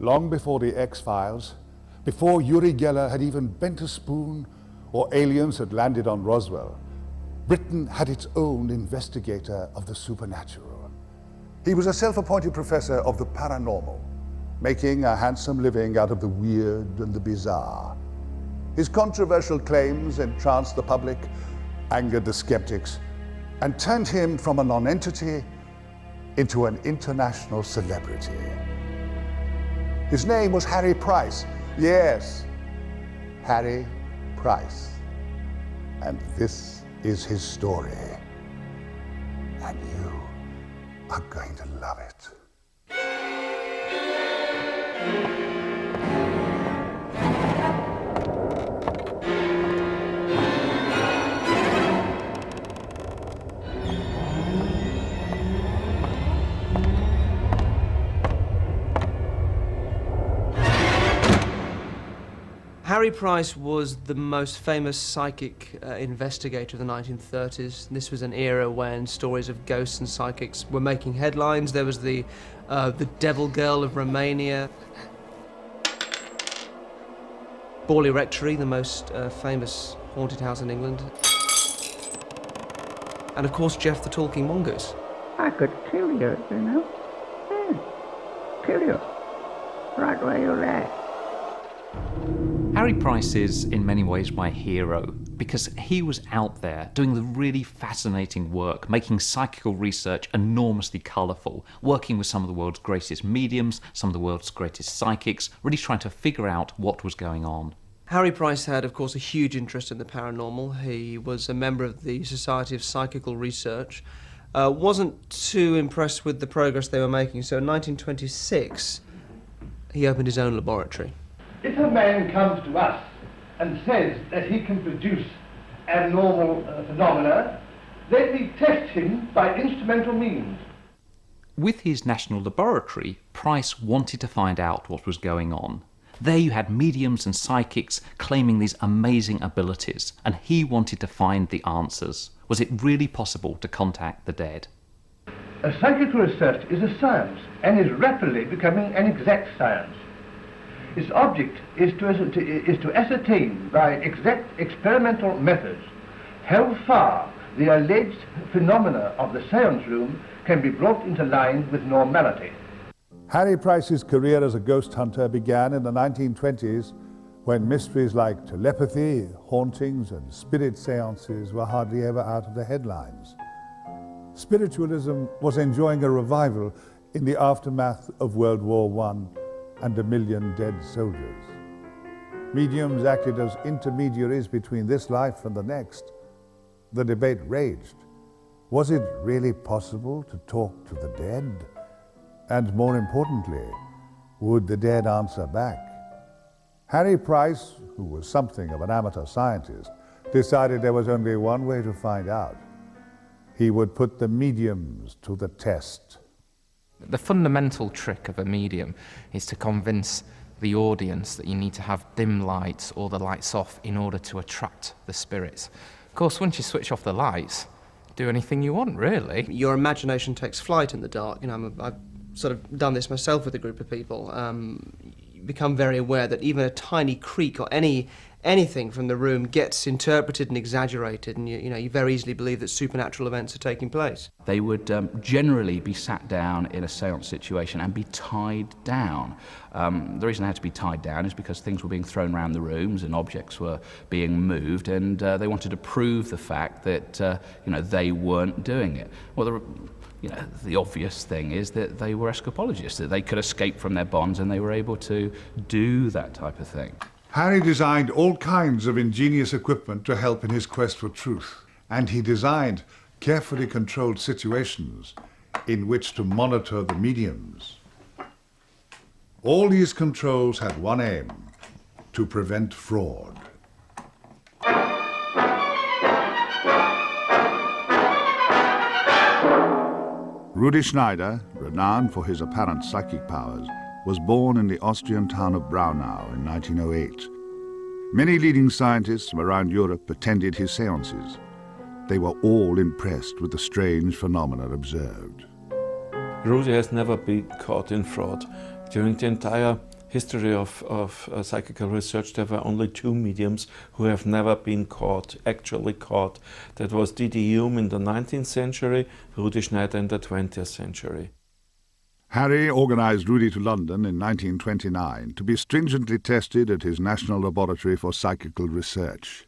Long before the X-Files, before Uri Geller had even bent a spoon or aliens had landed on Roswell, Britain had its own investigator of the supernatural. He was a self-appointed professor of the paranormal, making a handsome living out of the weird and the bizarre. His controversial claims entranced the public, angered the skeptics, and turned him from a non-entity into an international celebrity. His name was Harry Price. Yes, Harry Price. And this is his story. And you are going to love it. Harry Price was the most famous psychic investigator of the 1930s. This was an era when stories of ghosts and psychics were making headlines. There was the Devil Girl of Romania, Borley Rectory, the most famous haunted house in England, and of course Jeff the Talking Mongoose. I could kill you, you know. Yeah. Kill you. Right where you're at. Harry Price is, in many ways, my hero, because he was out there doing the really fascinating work, making psychical research enormously colourful, working with some of the world's greatest mediums, some of the world's greatest psychics, really trying to figure out what was going on. Harry Price had, of course, a huge interest in the paranormal. He was a member of the Society of Psychical Research. Wasn't too impressed with the progress they were making, so in 1926, he opened his own laboratory. If a man comes to us and says that he can produce abnormal phenomena, then we test him by instrumental means. With his national laboratory, Price wanted to find out what was going on. There you had mediums and psychics claiming these amazing abilities, and he wanted to find the answers. Was it really possible to contact the dead? A psychical research is a science and is rapidly becoming an exact science. Its object is to ascertain by exact experimental methods how far the alleged phenomena of the seance room can be brought into line with normality. Harry Price's career as a ghost hunter began in the 1920s when mysteries like telepathy, hauntings, and spirit seances were hardly ever out of the headlines. Spiritualism was enjoying a revival in the aftermath of World War I and a million dead soldiers. Mediums acted as intermediaries between this life and the next. The debate raged. Was it really possible to talk to the dead? And more importantly, would the dead answer back? Harry Price, who was something of an amateur scientist, decided there was only one way to find out. He would put the mediums to the test. The fundamental trick of a medium is to convince the audience that you need to have dim lights or the lights off in order to attract the spirits. Of course, once you switch off the lights, do anything you want, really. Your imagination takes flight in the dark. You know, I've sort of done this myself with a group of people. You become very aware that even a tiny creak or anything from the room gets interpreted and exaggerated, and you very easily believe that supernatural events are taking place. They would generally be sat down in a seance situation and be tied down. The reason they had to be tied down is because things were being thrown around the rooms and objects were being moved, and they wanted to prove the fact that they weren't doing it. Well, the obvious thing is that they were escapologists, that they could escape from their bonds and they were able to do that type of thing. Harry designed all kinds of ingenious equipment to help in his quest for truth, and he designed carefully controlled situations in which to monitor the mediums. All these controls had one aim: to prevent fraud. Rudi Schneider, renowned for his apparent psychic powers, was born in the Austrian town of Braunau in 1908. Many leading scientists from around Europe attended his seances. They were all impressed with the strange phenomena observed. Rudi has never been caught in fraud. During the entire history of psychical research, there were only 2 mediums who have never been caught, actually caught. That was D.D. Hume in the 19th century, Rudi Schneider in the 20th century. Harry organised Rudy to London in 1929 to be stringently tested at his National Laboratory for Psychical Research.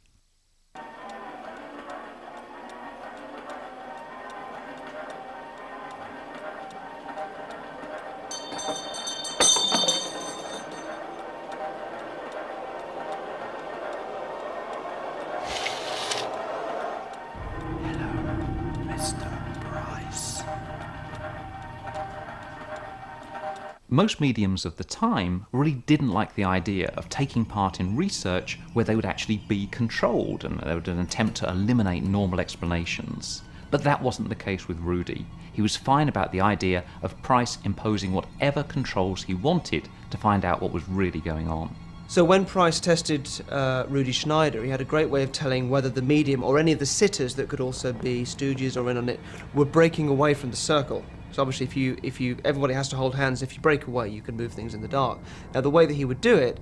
Most mediums of the time really didn't like the idea of taking part in research where they would actually be controlled and there would be an attempt to eliminate normal explanations. But that wasn't the case with Rudy. He was fine about the idea of Price imposing whatever controls he wanted to find out what was really going on. So when Price tested Rudi Schneider, he had a great way of telling whether the medium or any of the sitters that could also be stooges or in on it were breaking away from the circle. So obviously everybody has to hold hands. If you break away, you can move things in the dark. Now the way that he would do it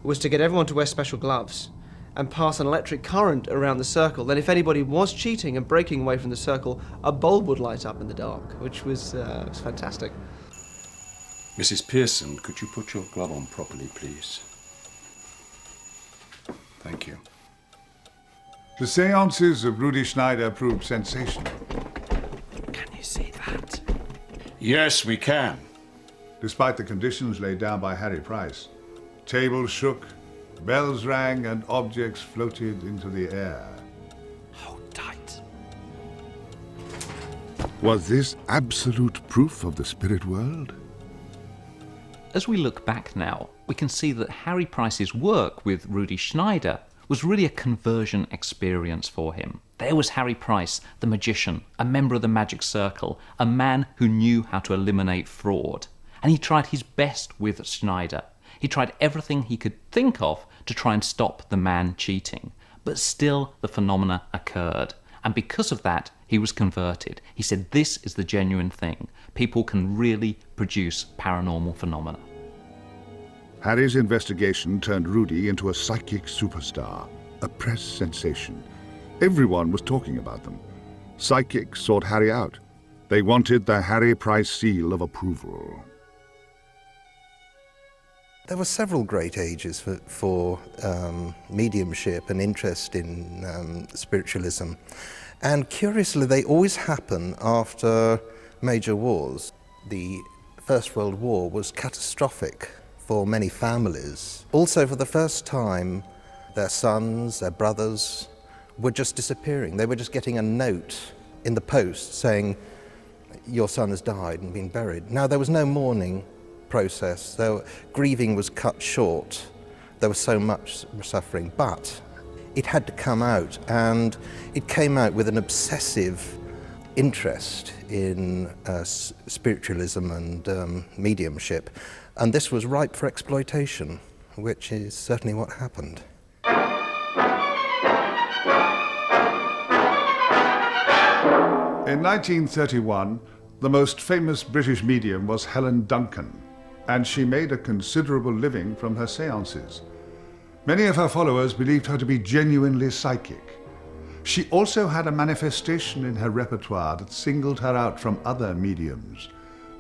was to get everyone to wear special gloves and pass an electric current around the circle. Then if anybody was cheating and breaking away from the circle, a bulb would light up in the dark, which was fantastic. Mrs. Pearson, could you put your glove on properly, please? Thank you. The seances of Rudi Schneider proved sensational. Can you see that? Yes, we can. Despite the conditions laid down by Harry Price, tables shook, bells rang, and objects floated into the air. Hold tight. Was this absolute proof of the spirit world? As we look back now, we can see that Harry Price's work with Rudi Schneider was really a conversion experience for him. There was Harry Price, the magician, a member of the Magic Circle, a man who knew how to eliminate fraud. And he tried his best with Schneider. He tried everything he could think of to try and stop the man cheating. But still the phenomena occurred. And because of that, he was converted. He said, this is the genuine thing. People can really produce paranormal phenomena. Harry's investigation turned Rudy into a psychic superstar, a press sensation. Everyone was talking about them. Psychics sought Harry out. They wanted the Harry Price seal of approval. There were several great ages for mediumship and interest in spiritualism. And curiously, they always happen after major wars. The First World War was catastrophic for many families. Also, for the first time, their sons, their brothers were just disappearing. They were just getting a note in the post saying, your son has died and been buried. Now, there was no mourning process. Grieving was cut short. There was so much suffering, but it had to come out, and it came out with an obsessive interest in spiritualism and mediumship. And this was ripe for exploitation, which is certainly what happened. In 1931, the most famous British medium was Helen Duncan, and she made a considerable living from her seances. Many of her followers believed her to be genuinely psychic. She also had a manifestation in her repertoire that singled her out from other mediums.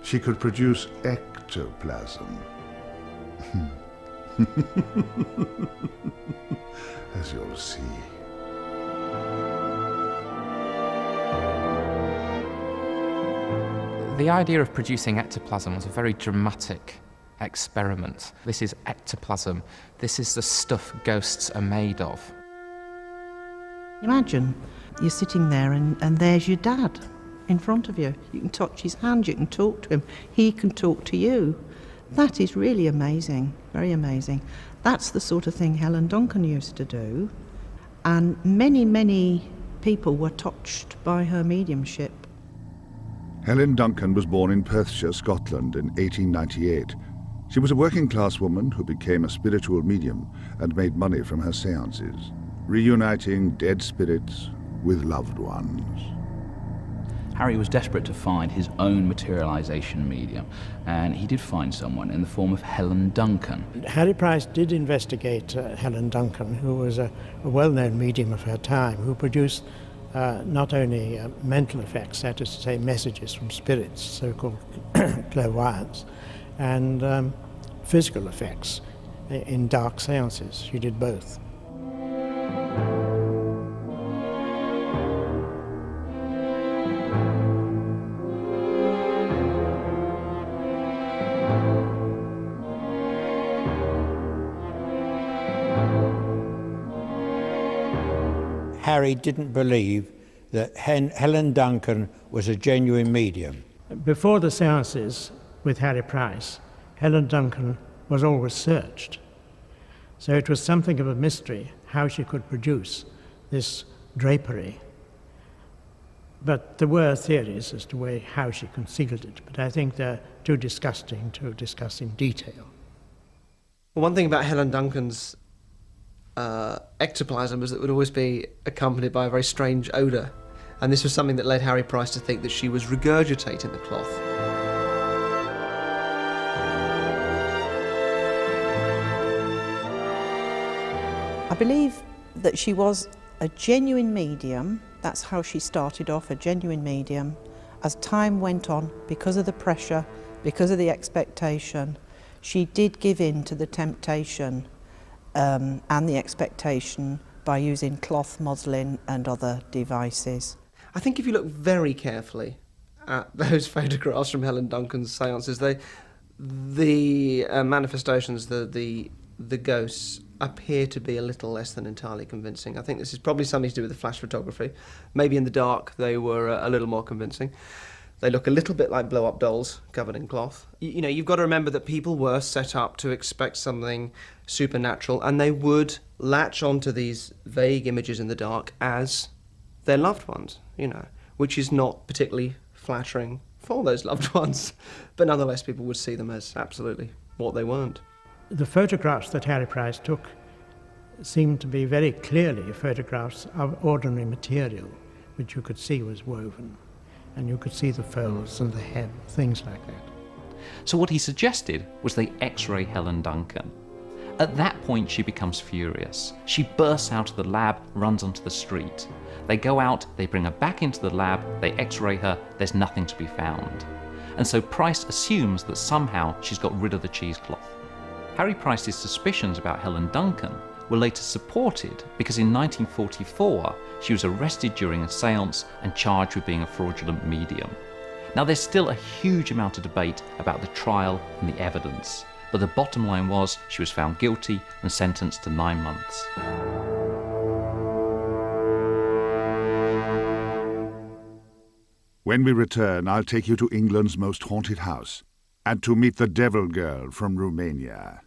She could produce ectoplasm. As you'll see. The idea of producing ectoplasm was a very dramatic experiment. This is ectoplasm. This is the stuff ghosts are made of. Imagine you're sitting there and there's your dad in front of you. You can touch his hand, you can talk to him, he can talk to you. That is really amazing, very amazing. That's the sort of thing Helen Duncan used to do, and many, many people were touched by her mediumship. Helen Duncan was born in Perthshire, Scotland in 1898. She was a working-class woman who became a spiritual medium and made money from her seances, reuniting dead spirits with loved ones. Harry was desperate to find his own materialisation medium, and he did find someone in the form of Helen Duncan. Harry Price did investigate Helen Duncan, who was a well-known medium of her time, who produced not only mental effects, that is to say messages from spirits, so-called clairvoyance, and physical effects in dark seances. She did both. Harry didn't believe that Helen Duncan was a genuine medium. Before the seances with Harry Price, Helen Duncan was always searched. So it was something of a mystery how she could produce this drapery. But there were theories as to how she concealed it, but I think they're too disgusting to discuss in detail. Well, one thing about Helen Duncan's ectoplasm was that it would always be accompanied by a very strange odour, and this was something that led Harry Price to think that she was regurgitating the cloth. I believe that she was a genuine medium. That's how she started off, a genuine medium. As time went on, because of the pressure, because of the expectation, she did give in to the temptation and the expectation by using cloth, muslin and other devices. I think if you look very carefully at those photographs from Helen Duncan's seances, the manifestations, the ghosts, appear to be a little less than entirely convincing. I think this is probably something to do with the flash photography. Maybe in the dark they were a little more convincing. They look a little bit like blow-up dolls covered in cloth. You know, you've got to remember that people were set up to expect something supernatural, and they would latch onto these vague images in the dark as their loved ones, you know, which is not particularly flattering for those loved ones. But nonetheless, people would see them as absolutely what they weren't. The photographs that Harry Price took seemed to be very clearly photographs of ordinary material, which you could see was woven. And you could see the folds and the hem, things like that. So what he suggested was they X-ray Helen Duncan. At that point, she becomes furious. She bursts out of the lab, runs onto the street. They go out, they bring her back into the lab, they X-ray her, there's nothing to be found. And so Price assumes that somehow she's got rid of the cheesecloth. Harry Price's suspicions about Helen Duncan were later supported because in 1944 she was arrested during a séance and charged with being a fraudulent medium. Now there's still a huge amount of debate about the trial and the evidence, but the bottom line was she was found guilty and sentenced to 9 months. When we return, I'll take you to England's most haunted house and to meet the Devil Girl from Romania.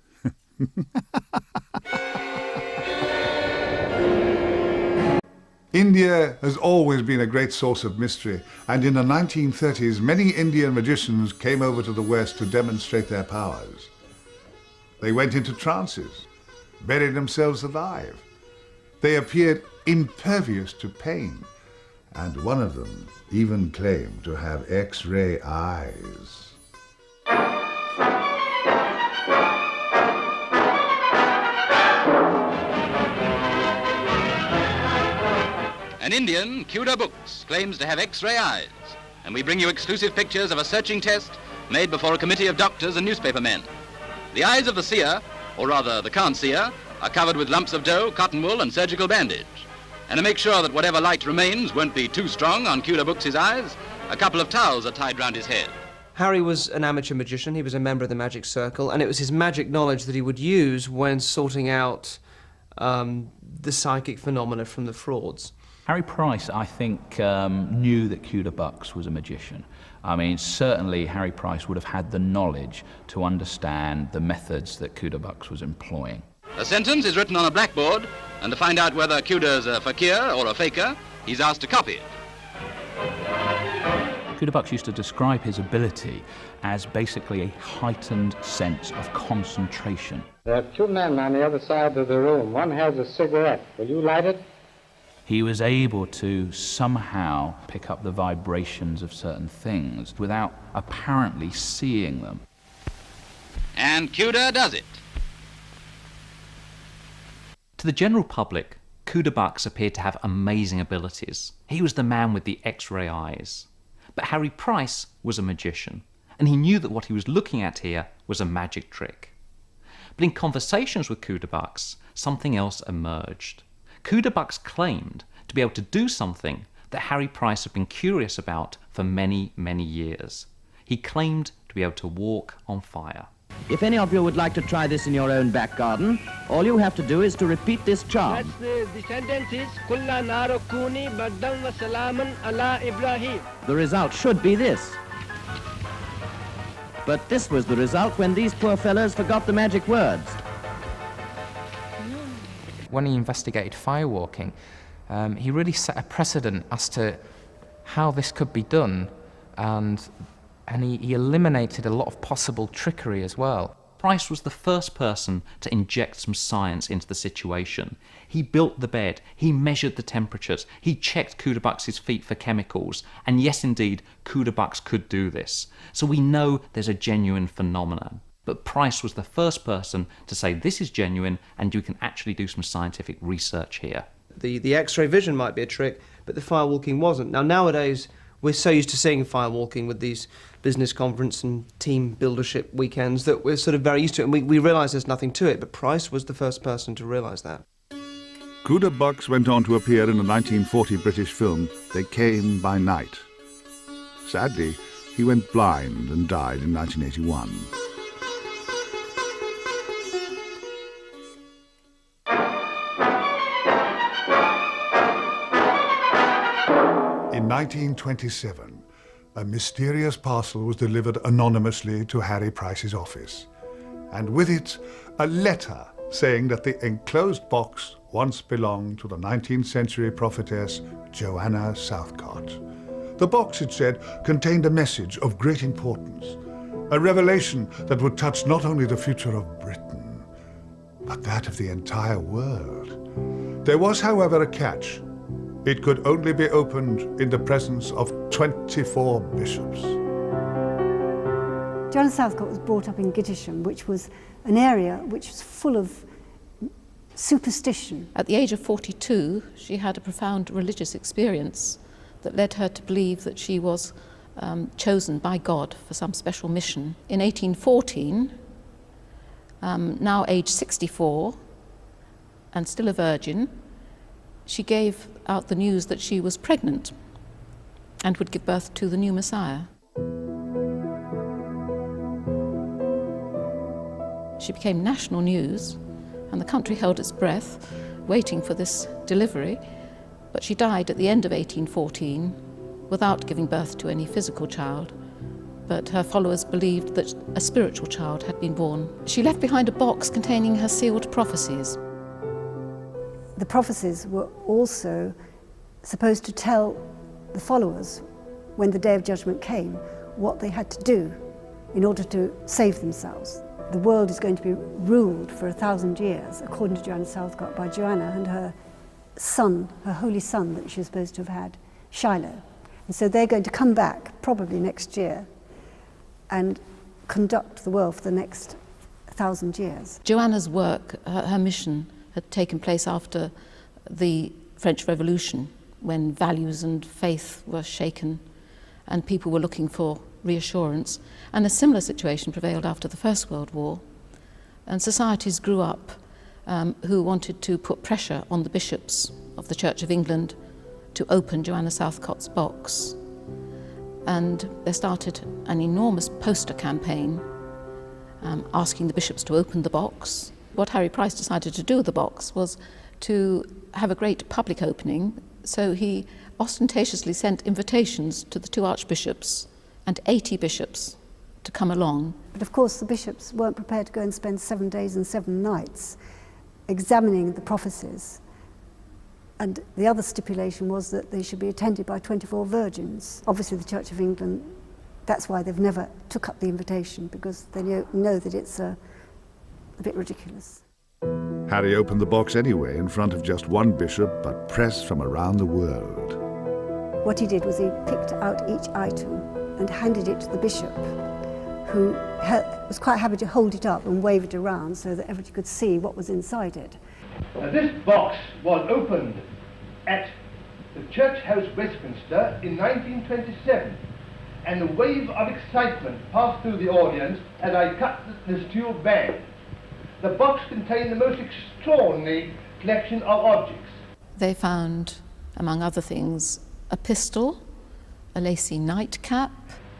India has always been a great source of mystery, and in the 1930s many Indian magicians came over to the West to demonstrate their powers. They went into trances, buried themselves alive. They appeared impervious to pain, and one of them even claimed to have X-ray eyes. An Indian, Cuda Books, claims to have X-ray eyes, and we bring you exclusive pictures of a searching test made before a committee of doctors and newspapermen. The eyes of the seer, or rather the can't-seer, are covered with lumps of dough, cotton wool and surgical bandage. And to make sure that whatever light remains won't be too strong on Cuda Books' eyes, a couple of towels are tied round his head. Harry was an amateur magician, he was a member of the Magic Circle, and it was his magic knowledge that he would use when sorting out the psychic phenomena from the frauds. Harry Price, I think, knew that Cuda Bux was a magician. I mean, certainly Harry Price would have had the knowledge to understand the methods that Cuda Bux was employing. A sentence is written on a blackboard, and to find out whether Cuda's a fakir or a faker, he's asked to copy it. Cuda Bux used to describe his ability as basically a heightened sense of concentration. There are two men on the other side of the room. One has a cigarette. Will you light it? he was able to somehow pick up the vibrations of certain things without apparently seeing them. And Cuda does it. To the general public, Cuda Bux appeared to have amazing abilities. He was the man with the X-ray eyes. But Harry Price was a magician, and he knew that what he was looking at here was a magic trick. But in conversations with Cuda Bux, something else emerged. Cuda Bux claimed to be able to do something that Harry Price had been curious about for many, many years. He claimed to be able to walk on fire. If any of you would like to try this in your own back garden, all you have to do is to repeat this charm. The sentence is Kulla narokuni bagdam wa salaman ala Ibrahim. The result should be this. But this was the result when these poor fellows forgot the magic words. When he investigated firewalking, he really set a precedent as to how this could be done, and he eliminated a lot of possible trickery as well. Price was the first person to inject some science into the situation. He built the bed, he measured the temperatures, he checked Cuda Bux's feet for chemicals, and yes indeed, Cuda Bux could do this. So we know there's a genuine phenomenon. But Price was the first person to say this is genuine and you can actually do some scientific research here. The X-ray vision might be a trick, but the firewalking wasn't. Now nowadays, we're so used to seeing firewalking with these business conference and team buildership weekends that we're sort of very used to it, and we realise there's nothing to it, but Price was the first person to realise that. Cuda Bux went on to appear in the 1940 British film They Came by Night. Sadly, he went blind and died in 1981. In 1927, a mysterious parcel was delivered anonymously to Harry Price's office, and with it, a letter saying that the enclosed box once belonged to the 19th century prophetess Joanna Southcott. The box, it said, contained a message of great importance, a revelation that would touch not only the future of Britain, but that of the entire world. There was, however, a catch. It could only be opened in the presence of 24 bishops. Joanna Southcott was brought up in Gittisham, which was an area which was full of superstition. At the age of 42, she had a profound religious experience that led her to believe that she was chosen by God for some special mission. In 1814, now aged 64 and still a virgin, she gave out the news that she was pregnant and would give birth to the new Messiah. She became national news, and the country held its breath, waiting for this delivery, but she died at the end of 1814 without giving birth to any physical child, but her followers believed that a spiritual child had been born. She left behind a box containing her sealed prophecies. The prophecies were also supposed to tell the followers, when the Day of Judgment came, what they had to do in order to save themselves. The world is going to be ruled for 1,000 years, according to Joanna Southcott, by Joanna and her son, her holy son that she was supposed to have had, Shiloh. And so they're going to come back, probably next year, and conduct the world for the next 1,000 years. Joanna's work, her mission, had taken place after the French Revolution, when values and faith were shaken and people were looking for reassurance. And a similar situation prevailed after the First World War. And societies grew up who wanted to put pressure on the bishops of the Church of England to open Joanna Southcott's box. And they started an enormous poster campaign asking the bishops to open the box. What Harry Price decided to do with the box was to have a great public opening, so he ostentatiously sent invitations to the 2 archbishops and 80 bishops to come along. But of course the bishops weren't prepared to go and spend 7 days and 7 nights examining the prophecies. And the other stipulation was that they should be attended by 24 virgins. Obviously the Church of England, that's why they've never took up the invitation, because they know that it's a bit ridiculous. Harry opened the box anyway in front of just one bishop, but press from around the world. What he did was he picked out each item and handed it to the bishop, who was quite happy to hold it up and wave it around so that everybody could see what was inside it. Now, this box was opened at the Church House, Westminster, in 1927, and a wave of excitement passed through the audience as I cut the steel bag. The box contained the most extraordinary collection of objects. They found, among other things, a pistol, a lacy nightcap.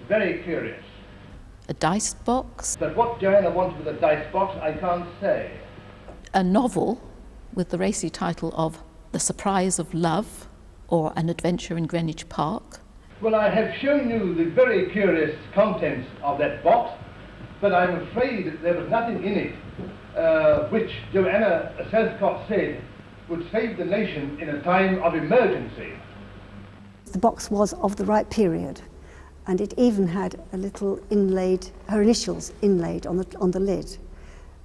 Very curious. A dice box. But what Joanna wanted with a dice box, I can't say. A novel with the racy title of The Surprise of Love, or An Adventure in Greenwich Park. Well, I have shown you the very curious contents of that box, but I'm afraid there was nothing in it which Joanna Selcott said would save the nation in a time of emergency. The box was of the right period, and it even had a little inlaid, her initials inlaid on the lid.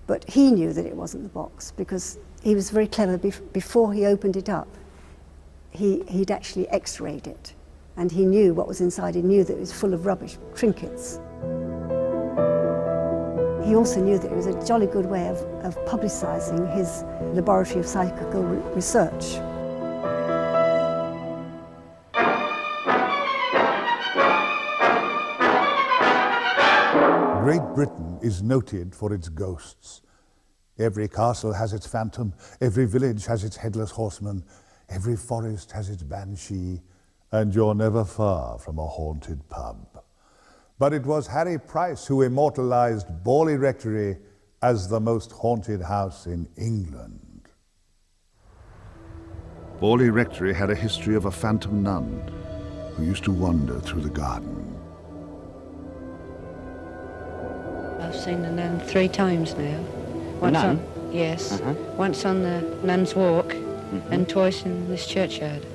But he knew that it wasn't the box because he was very clever. Before he opened it up, he'd actually x-rayed it, and he knew what was inside. He knew that it was full of rubbish, trinkets. He also knew that it was a jolly good way of publicising his laboratory of psychical research. Great Britain is noted for its ghosts. Every castle has its phantom, every village has its headless horseman, every forest has its banshee, and you're never far from a haunted pub. But it was Harry Price who immortalized Borley Rectory as the most haunted house in England. Borley Rectory had a history of a phantom nun who used to wander through the garden. I've seen the nun 3 times now. The nun? Yes. Once on the Nun's Walk and twice in this churchyard.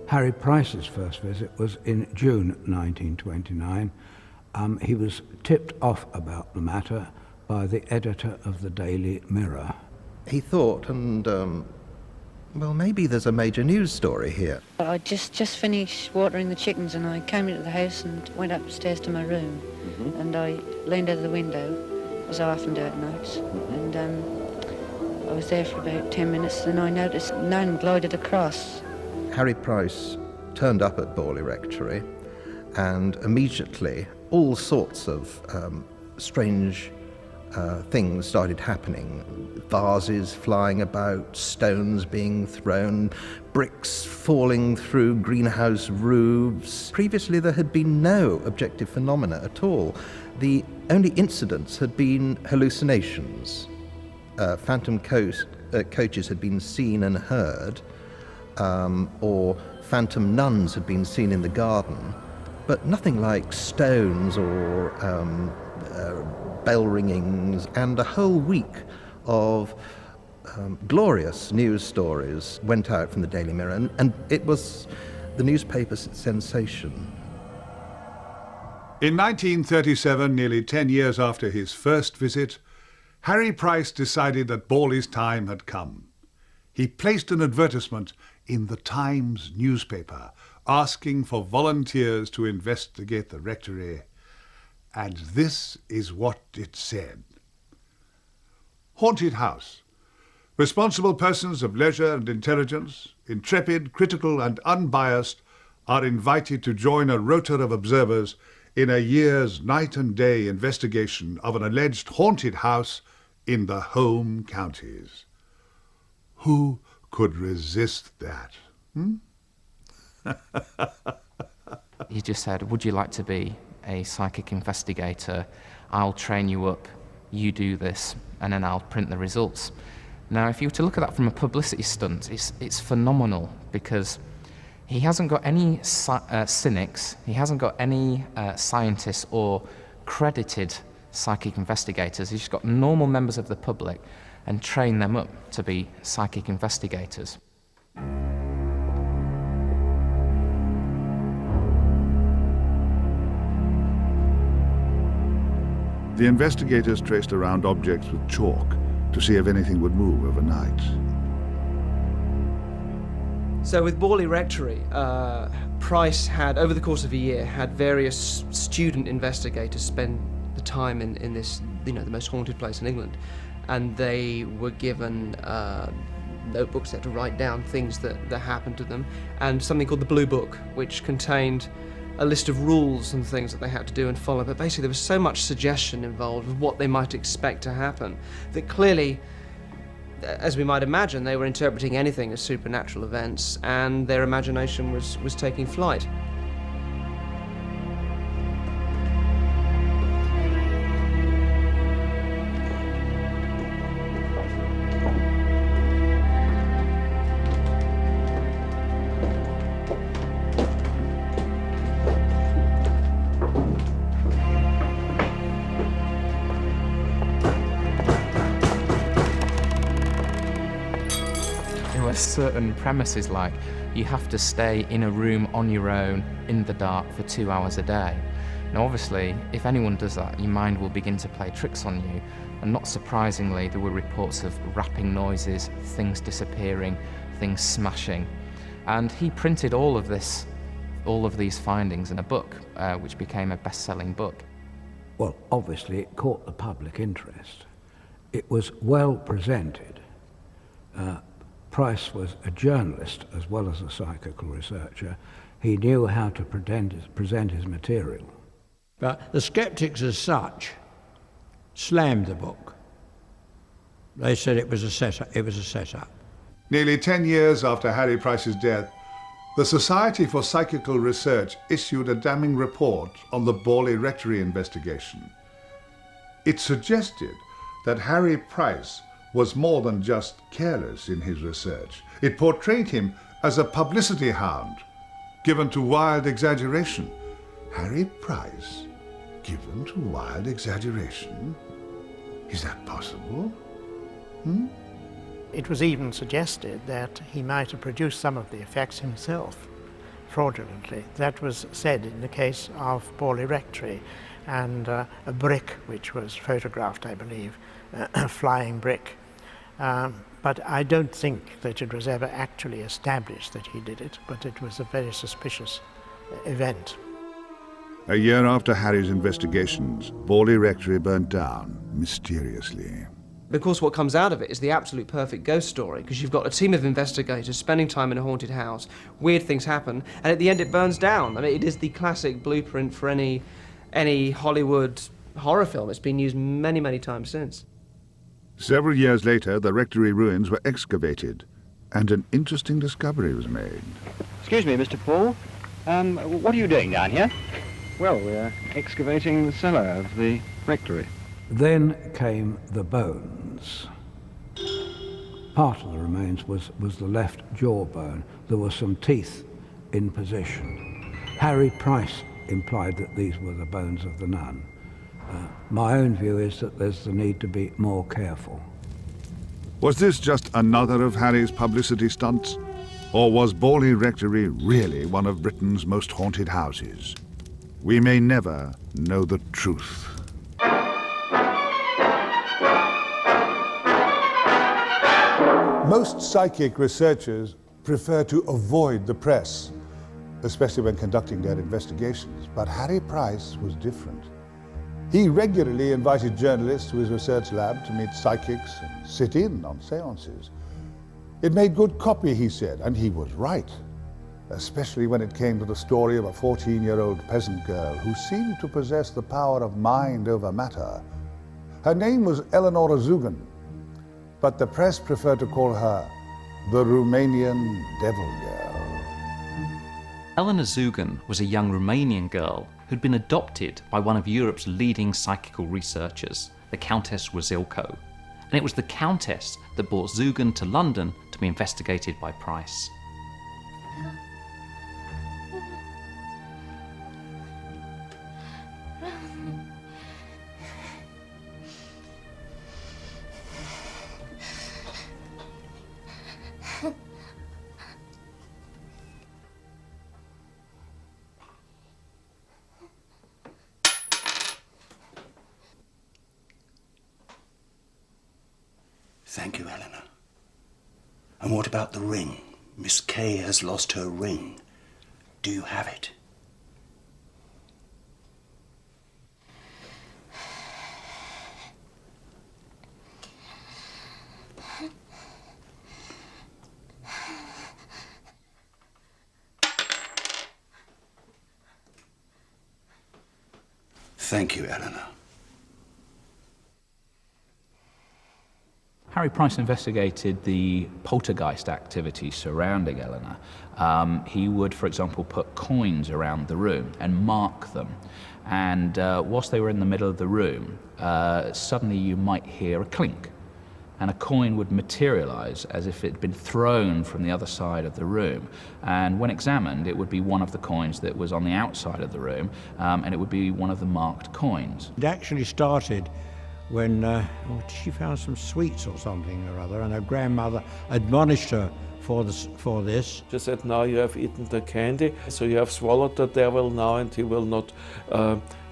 Harry Price's first visit was in June 1929. He was tipped off about the matter by the editor of the Daily Mirror. He thought, well, maybe there's a major news story here. I just finished watering the chickens and I came into the house and went upstairs to my room and I leaned out of the window, as I often do at nights, and I was there for about 10 minutes and I noticed a nun glided across. Harry Price turned up at Borley Rectory and immediately all sorts of strange things started happening. Vases flying about, stones being thrown, bricks falling through greenhouse roofs. Previously there had been no objective phenomena at all. The only incidents had been hallucinations. Phantom coaches had been seen and heard, or phantom nuns had been seen in the garden, but nothing like stones or bell ringings, and a whole week of glorious news stories went out from the Daily Mirror, and it was the newspaper's sensation. In 1937, nearly 10 years after his first visit, Harry Price decided that Borley's time had come. He placed an advertisement in the Times newspaper asking for volunteers to investigate the rectory, and this is what it said. Haunted house. Responsible persons of leisure and intelligence, intrepid, critical and unbiased, are invited to join a rota of observers in a year's night and day investigation of an alleged haunted house in the home counties. Who could resist that? He just said, would you like to be a psychic investigator? I'll train you up, you do this, and then I'll print the results. Now, if you were to look at that from a publicity stunt, it's phenomenal, because he hasn't got any cynics, he hasn't got any scientists or credited psychic investigators. He's just got normal members of the public and train them up to be psychic investigators. The investigators traced around objects with chalk to see if anything would move overnight. So with Borley Rectory, Price had, over the course of a year, had various student investigators spend the time in this, the most haunted place in England, and they were given notebooks they had to write down things that happened to them, and something called the Blue Book, which contained a list of rules and things that they had to do and follow. But basically there was so much suggestion involved with what they might expect to happen that clearly, as we might imagine, they were interpreting anything as supernatural events, and their imagination was taking flight. Certain premises, like you have to stay in a room on your own in the dark for 2 hours a day. Now obviously, if anyone does that, your mind will begin to play tricks on you, and not surprisingly there were reports of rapping noises, things disappearing, things smashing, and he printed all of these findings in a book, which became a best-selling book. Well, obviously it caught the public interest. It was well presented. Price was a journalist as well as a psychical researcher. He knew how to present his material. But the skeptics as such slammed the book. They said it was a setup. Nearly 10 years after Harry Price's death, the Society for Psychical Research issued a damning report on the Borley Rectory investigation. It suggested that Harry Price was more than just careless in his research. It portrayed him as a publicity hound, given to wild exaggeration. Harry Price, given to wild exaggeration? Is that possible? It was even suggested that he might have produced some of the effects himself, fraudulently. That was said in the case of Borley Rectory, and a brick which was photographed, I believe, a flying brick. But I don't think that it was ever actually established that he did it, but it was a very suspicious event. A year after Harry's investigations, Borley Rectory burnt down mysteriously. Of course, what comes out of it is the absolute perfect ghost story, because you've got a team of investigators spending time in a haunted house, weird things happen, and at the end it burns down. I mean, it is the classic blueprint for any Hollywood horror film. It's been used many, many times since. Several years later, the rectory ruins were excavated, and an interesting discovery was made. Excuse me, Mr. Paul. What are you doing down here? Well, we're excavating the cellar of the rectory. Then came the bones. Part of the remains was the left jawbone. There were some teeth in position. Harry Price implied that these were the bones of the nun. My own view is that there's the need to be more careful. Was this just another of Harry's publicity stunts? Or was Borley Rectory really one of Britain's most haunted houses? We may never know the truth. Most psychic researchers prefer to avoid the press, especially when conducting their investigations. But Harry Price was different. He regularly invited journalists to his research lab to meet psychics and sit in on seances. It made good copy, he said, and he was right, especially when it came to the story of a 14-year-old peasant girl who seemed to possess the power of mind over matter. Her name was Eleonora Zugan, but the press preferred to call her the Romanian Devil Girl. Eleanor Zugan was a young Romanian girl who'd been adopted by one of Europe's leading psychical researchers, the Countess Wasilko. And it was the Countess that brought Zugan to London to be investigated by Price. Thank you, Eleanor. And what about the ring? Miss Kay has lost her ring. Do you have it? Thank you, Eleanor. Harry Price investigated the poltergeist activity surrounding Eleanor. He would, for example, put coins around the room and mark them. And whilst they were in the middle of the room, suddenly you might hear a clink. And a coin would materialize as if it had been thrown from the other side of the room. And when examined, it would be one of the coins that was on the outside of the room, and it would be one of the marked coins. It actually started when she found some sweets or something or other, and her grandmother admonished her for this. She said, now you have eaten the candy, so you have swallowed the devil now, and he will not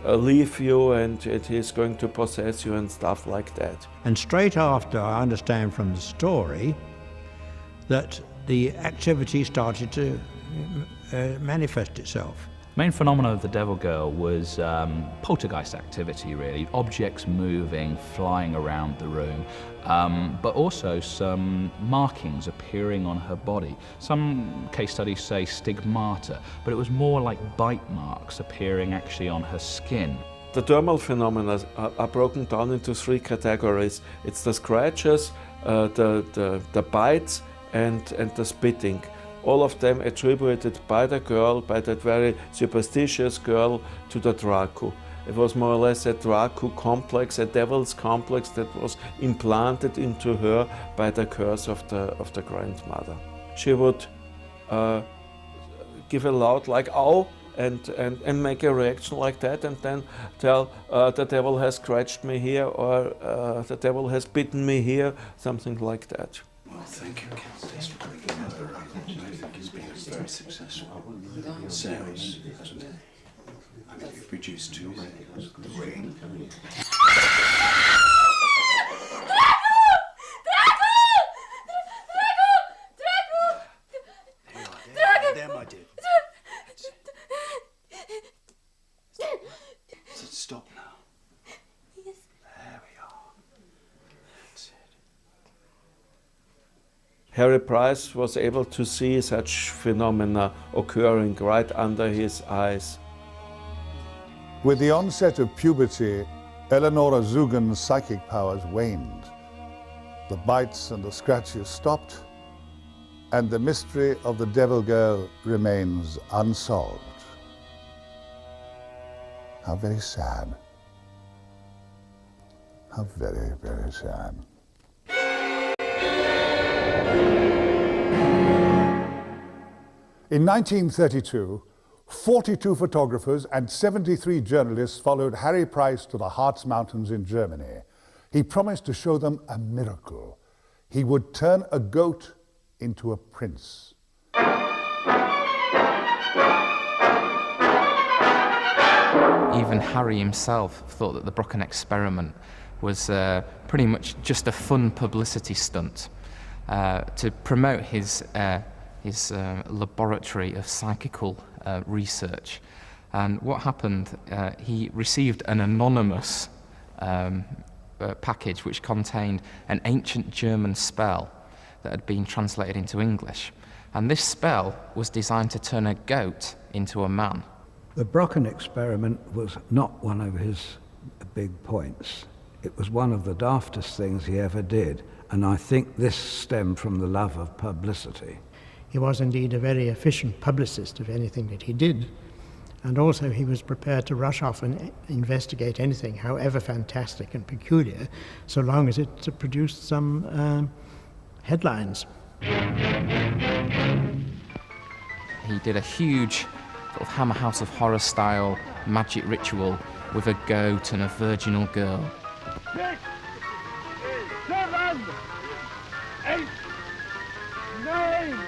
leave you, and he is going to possess you and stuff like that. And straight after, I understand from the story, that the activity started to manifest itself. The main phenomenon of the Devil Girl was poltergeist activity, really. Objects moving, flying around the room, but also some markings appearing on her body. Some case studies say stigmata, but it was more like bite marks appearing actually on her skin. The dermal phenomena are broken down into three categories. It's the scratches, the bites, and the spitting. All of them attributed by the girl, by that very superstitious girl, to the Dracu. It was more or less a Dracu complex, a devil's complex that was implanted into her by the curse of the grandmother. She would give a loud like "ow" and make a reaction like that, and then tell the devil has scratched me here, or the devil has bitten me here, something like that. Well, thank you, Countess, for bringing that around. I think it's been very successful. Sales, hasn't it? I mean, you've produced two rings. The ring. There, my dear. So stop now. Yes. There we are. That's it. Harry Price was able to see such phenomena occurring right under his eyes. With the onset of puberty, Eleonora Zugan's psychic powers waned. The bites and the scratches stopped, and the mystery of the Devil Girl remains unsolved. How very sad. How very, very sad. In 1932, 42 photographers and 73 journalists followed Harry Price to the Harz Mountains in Germany. He promised to show them a miracle. He would turn a goat into a prince. Even Harry himself thought that the Brocken experiment was pretty much just a fun publicity stunt to promote his laboratory of psychical research. And what happened, he received an anonymous package which contained an ancient German spell that had been translated into English. And this spell was designed to turn a goat into a man. The Brocken experiment was not one of his big points. It was one of the daftest things he ever did, and I think this stemmed from the love of publicity. He was indeed a very efficient publicist of anything that he did, and also he was prepared to rush off and investigate anything, however fantastic and peculiar, so long as it produced some headlines. He did a huge sort of Hammer House of Horror style magic ritual with a goat and a virginal girl. 6, 7, 8, 9,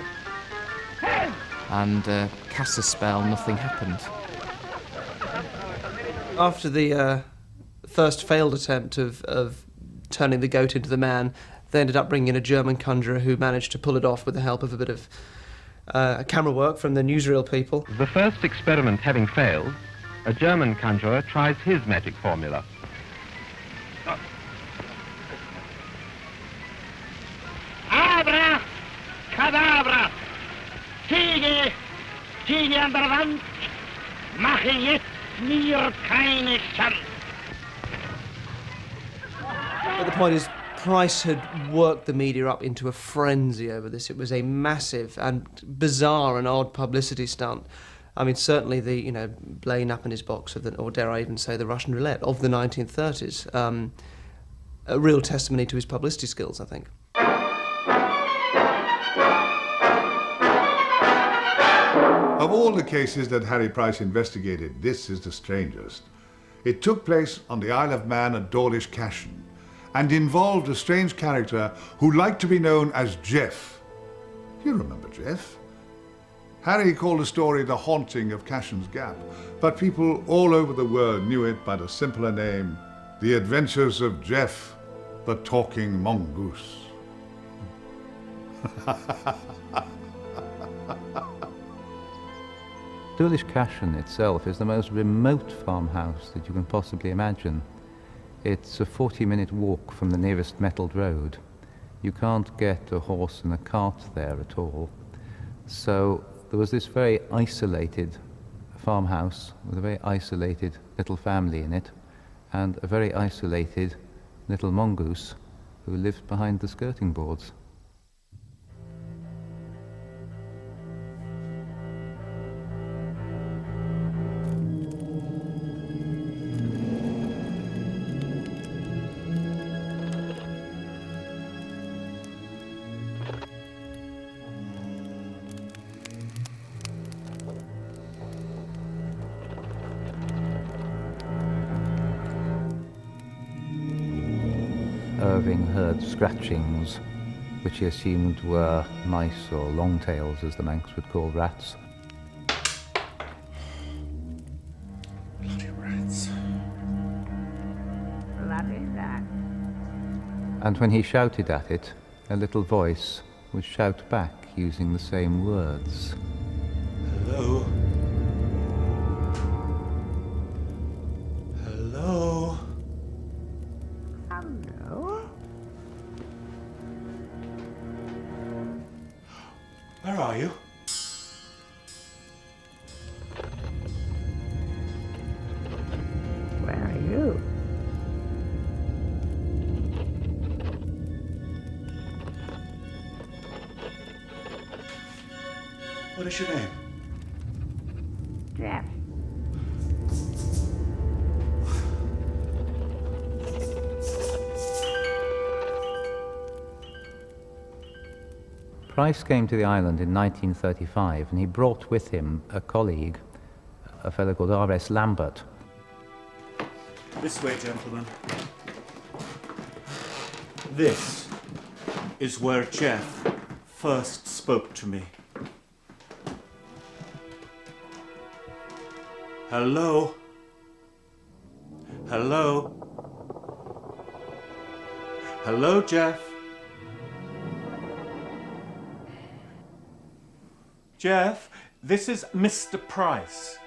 10. And cast a spell, nothing happened. After the first failed attempt of turning the goat into the man, They ended up bringing in a German conjurer who managed to pull it off with the help of a bit of camera work from the newsreel people. The first experiment having failed, a German conjurer tries his magic formula. Abra, Kadabra, Ziege an der Wand, mache jetzt mir keine Chance. But the point is, Price had worked the media up into a frenzy over this. It was a massive and bizarre and odd publicity stunt. I mean, certainly the, you know, Blaine up in his box of the, or dare I even say the Russian roulette of the 1930s. A real testimony to his publicity skills, I think. Of all the cases that Harry Price investigated, this is the strangest. It took place on the Isle of Man at Dawlish Cashen and involved a strange character who liked to be known as Jeff. You remember Jeff? Harry called the story The Haunting of Cashen's Gap, but people all over the world knew it by the simpler name, The Adventures of Jeff, the Talking Mongoose. Dawlish Cashen itself is the most remote farmhouse that you can possibly imagine. It's a 40-minute walk from the nearest metalled road. You can't get a horse and a cart there at all. So there was this very isolated farmhouse with a very isolated little family in it and a very isolated little mongoose who lived behind the skirting boards. Irving heard scratchings, which he assumed were mice or longtails, as the Manx would call rats. Bloody rats. Bloody rat. And when he shouted at it, a little voice would shout back using the same words. Hello? Hello? Hello? Where are you? Where are you? What is your name? Jeff. Price came to the island in 1935 and he brought with him a colleague, a fellow called R.S. Lambert. This way, gentlemen. This is where Jeff first spoke to me. Hello? Hello? Hello, Jeff? Jeff, this is Mr. Price,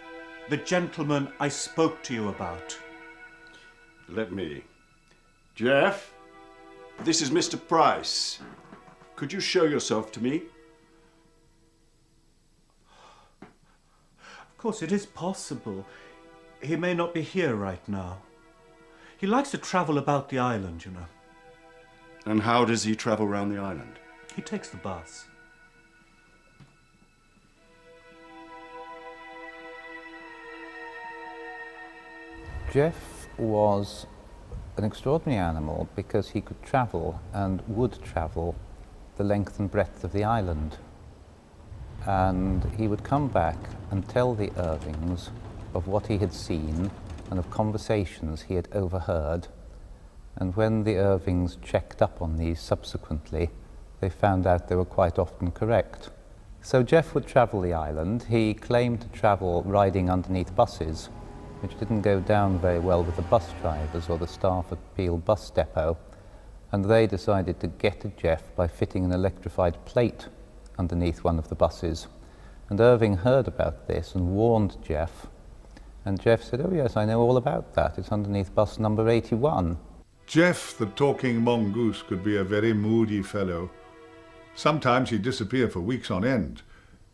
the gentleman I spoke to you about. Let me. Jeff, this is Mr. Price. Could you show yourself to me? Of course, it is possible. He may not be here right now. He likes to travel about the island, you know. And how does he travel around the island? He takes the bus. Jeff was an extraordinary animal because he could travel and would travel the length and breadth of the island. And he would come back and tell the Irvings of what he had seen and of conversations he had overheard. And when the Irvings checked up on these subsequently, they found out they were quite often correct. So Jeff would travel the island. He claimed to travel riding underneath buses, which didn't go down very well with the bus drivers or the staff at Peel Bus Depot. and they decided to get at Jeff by fitting an electrified plate underneath one of the buses. And Irving heard about this and warned Jeff, and Jeff said, "Oh yes, I know all about that. It's underneath bus number 81. Jeff, the talking mongoose, could be a very moody fellow. Sometimes he'd disappear for weeks on end,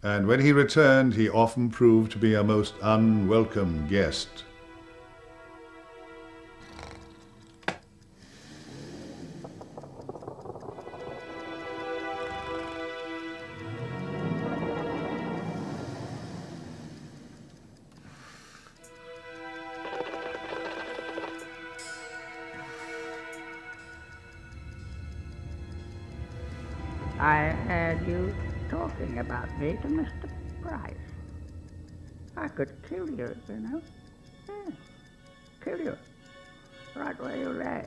and when he returned, he often proved to be a most unwelcome guest. I heard you talking about me to Mr. Price. I could kill you, you know. Yeah, kill you. Right where you lay.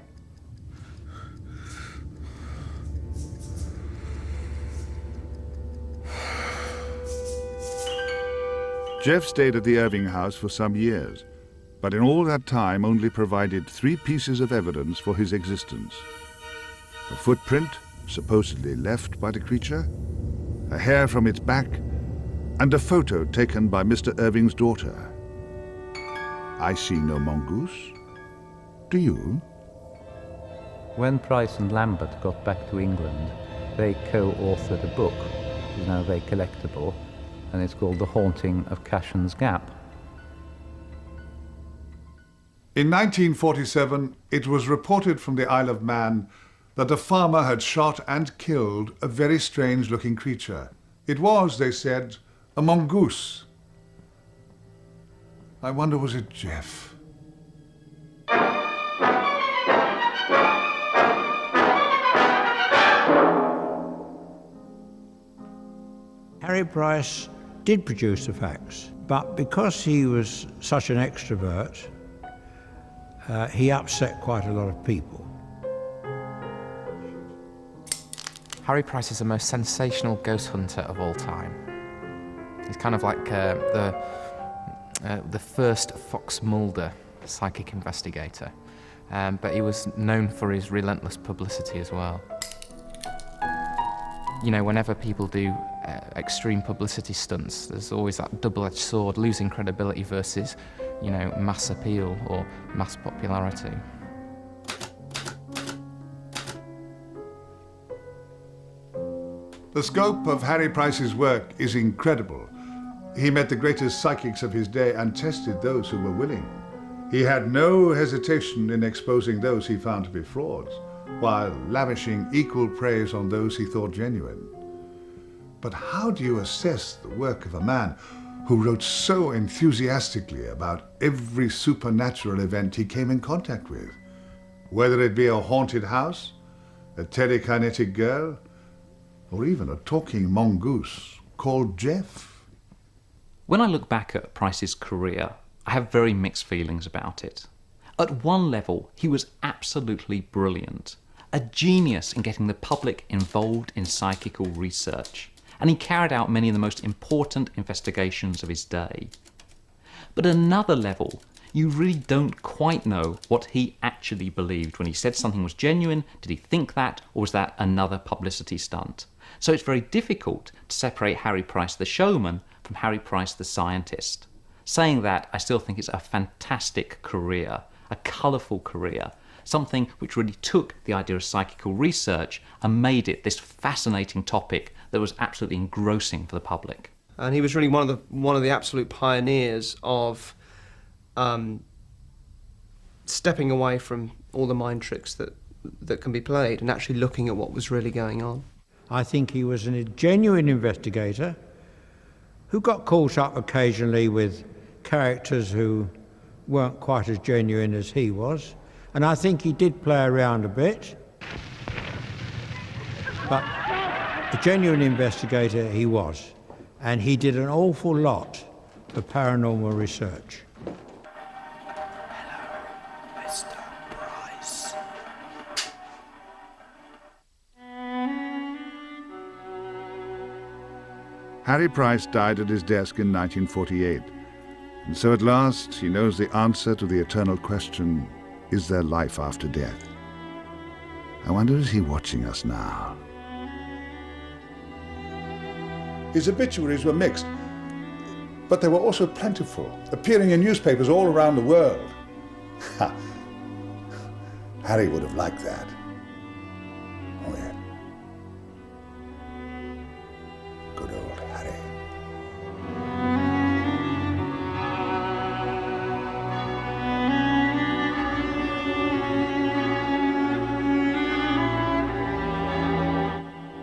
Jeff stayed at the Irving house for some years, but in all that time only provided 3 pieces of evidence for his existence. A footprint, supposedly left by the creature, a hair from its back, and a photo taken by Mr. Irving's daughter. I see no mongoose. Do you? When Price and Lambert got back to England, they co-authored a book, which is now very collectible, and it's called The Haunting of Cashan's Gap. In 1947, it was reported from the Isle of Man that a farmer had shot and killed a very strange-looking creature. It was, they said, a mongoose. I wonder, was it Jeff? Harry Price did produce the facts, but because he was such an extrovert, he upset quite a lot of people. Harry Price is the most sensational ghost hunter of all time. He's kind of like the first Fox Mulder psychic investigator, but he was known for his relentless publicity as well. You know, whenever people do extreme publicity stunts, there's always that double-edged sword, losing credibility versus, you know, mass appeal or mass popularity. The scope of Harry Price's work is incredible. He met the greatest psychics of his day and tested those who were willing. He had no hesitation in exposing those he found to be frauds, while lavishing equal praise on those he thought genuine. But how do you assess the work of a man who wrote so enthusiastically about every supernatural event he came in contact with? Whether it be a haunted house, a telekinetic girl, or even a talking mongoose called Jeff. When I look back at Price's career, I have very mixed feelings about it. At one level, he was absolutely brilliant, a genius in getting the public involved in psychical research, and he carried out many of the most important investigations of his day. But at another level, you really don't quite know what he actually believed when he said something was genuine. Did he think that, or was that another publicity stunt? So it's very difficult to separate Harry Price the showman from Harry Price the scientist. Saying that, I still think it's a fantastic career, a colourful career, something which really took the idea of psychical research and made it this fascinating topic that was absolutely engrossing for the public. And he was really one of the absolute pioneers of stepping away from all the mind tricks that can be played and actually looking at what was really going on. I think he was a genuine investigator who got caught up occasionally with characters who weren't quite as genuine as he was. And I think he did play around a bit. But a genuine investigator he was. And he did an awful lot of paranormal research. Hello, Mr. Price. Harry Price died at his desk in 1948, and so at last he knows the answer to the eternal question, is there life after death? I wonder, is he watching us now? His obituaries were mixed, but they were also plentiful, appearing in newspapers all around the world. Ha! Harry would have liked that. Oh, yeah. Good old Harry.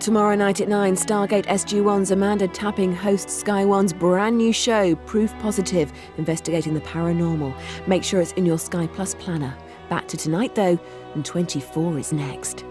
Tomorrow night at 9, Stargate SG-1's Amanda Tapping hosts Sky One's brand new show, Proof Positive, investigating the paranormal. Make sure it's in your Sky Plus planner. Back to tonight, though, and 24 is next.